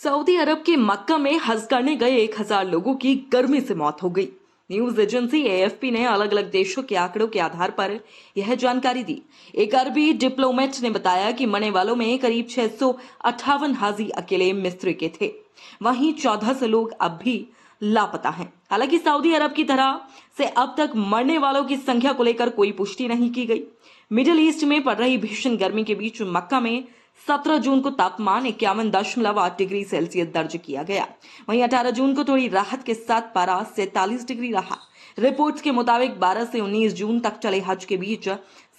Saudi अरब के मक्का में हज करने गए 1000 लोगों की गर्मी से मौत हो गई। न्यूज एजेंसी एएफपी ने अलग अलग देशों के आंकड़ों के आधार पर यह जानकारी दी। एक अरबी डिप्लोमेट ने बताया कि मरने वालों में करीब 658 हाजी अकेले मिस्र के थे। वहीं 1400 लोग अब भी लापता हैं। हालांकि सऊदी अरब की तरह से अब तक मरने वालों की संख्या को लेकर कोई पुष्टि नहीं की गई। मिडिल ईस्ट में पड़ रही भीषण गर्मी के बीच मक्का में 17 जून को तापमान 51.8 डिग्री सेल्सियस दर्ज किया गया। वहीं 18 जून को थोड़ी राहत के साथ पारा 43 डिग्री रहा। रिपोर्ट्स के मुताबिक 12 से 19 जून तक चले हज के बीच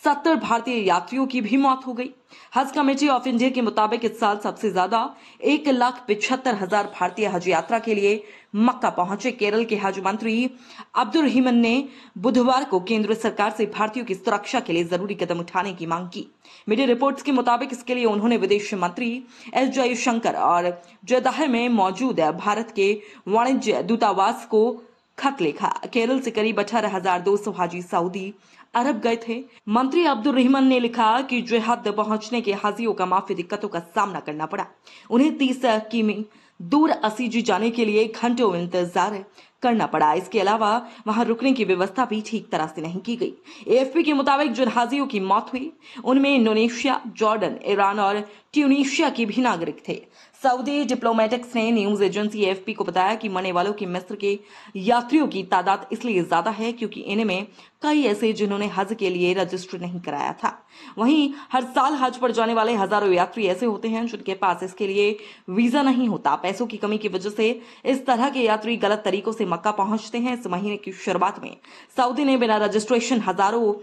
70 भारतीय यात्रियों की भी मौत हो गई। हज कमेटी ऑफ इंडिया के मुताबिक इस साल सबसे ज्यादा 1,75,000 भारतीय हज यात्रा के लिए मक्का पहुंचे। केरल के हज मंत्री अब्दुल रहमान ने बुधवार को केंद्र सरकार से भारतीयों की सुरक्षा के लिए जरूरी कदम उठाने की मांग की। मीडिया रिपोर्ट्स के मुताबिक इसके लिए उन्होंने विदेश मंत्री एस जयशंकर और जद्दाह में मौजूद भारत के वाणिज्य दूतावास को खत लिखा। केरल से करीब 18,200 हाजी सऊदी अरब गए थे। मंत्री अब्दुल रहमान ने लिखा कि जेहद पहुंचने के हाजियों का माफी दिक्कतों का सामना करना पड़ा। उन्हें 30 किमी दूर असीजी जाने के लिए घंटों इंतजार करना पड़ा। इसके अलावा वहां रुकने की व्यवस्था भी ठीक तरह से नहीं की गई। एएफपी के मुताबिक जिन हाजियों की मौत हुई उनमें इंडोनेशिया, जॉर्डन, ईरान और ट्यूनीशिया के भी नागरिक थे। सऊदी डिप्लोमेटिक्स ने न्यूज एजेंसी एएफपी को बताया कि मरने वालों की मिस्र के यात्रियों की तादाद इसलिए ज्यादा है क्योंकि इनमें कई ऐसे जिन्होंने हज के लिए रजिस्टर नहीं कराया था। वहीं हर साल हज पर जाने वाले हजारों यात्री ऐसे होते हैं जिनके पास इसके लिए वीजा नहीं होता। पैसों की कमी की वजह से इस तरह के यात्री गलत तरीकों से मक्का पहुंचते हैं। इस महीने की शुरुआत में सऊदी ने बिना रजिस्ट्रेशन हजारों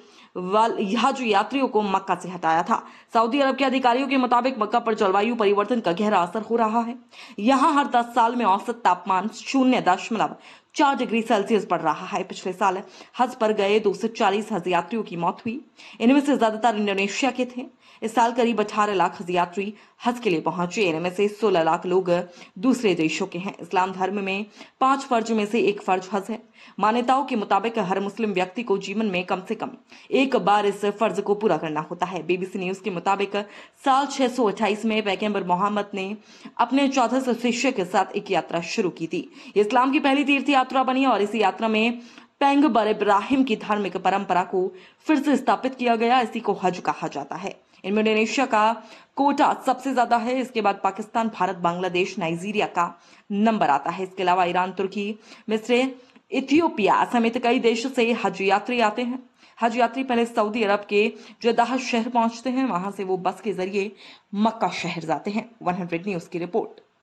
हज यात्रियों को मक्का से हटाया था। सऊदी अरब के अधिकारियों के मुताबिक मक्का पर जलवायु परिवर्तन का गहरा असर हो रहा है। यहां हर 10 साल में औसत तापमान 0.4 डिग्री सेल्सियस बढ़ रहा है। पिछले साल हज पर गए 240 हज यात्रियों की मौत हुई। इनमें से ज्यादातर इंडोनेशिया के थे। इस साल करीब 18 लाख हज यात्री हज के लिए पहुंचे। इनमें से 16 लाख लोग दूसरे देशों के हैं। इस्लाम धर्म में 5 फर्ज में से एक फर्ज हज है। मान्यताओं के मुताबिक हर मुस्लिम व्यक्ति को जीवन में कम से कम एक बार इस फर्ज को पूरा करना होता है। बीबीसी न्यूज के मुताबिक साल 628 में पैगंबर मोहम्मद ने अपने 1400 शिष्य के साथ एक यात्रा शुरू की थी। इस्लाम की पहली तीर्थ यात्रा बनी और इसी यात्रा में पैगंबर इब्राहिम की धार्मिक परंपरा को फिर से स्थापित किया गया। इसी को हज कहा जाता है। इनमें इंडोनेशिया का कोटा सबसे ज्यादा है। इसके बाद पाकिस्तान, भारत, बांग्लादेश, नाइजीरिया का नंबर आता है। इसके अलावा ईरान, तुर्की, मिस्र, इथियोपिया समेत कई देशों से हज यात्री आते हैं। हज यात्री पहले सऊदी अरब के जद्दाह शहर पहुंचते हैं। वहां से वो बस के जरिए मक्का शहर जाते हैं। 100 न्यूज की रिपोर्ट।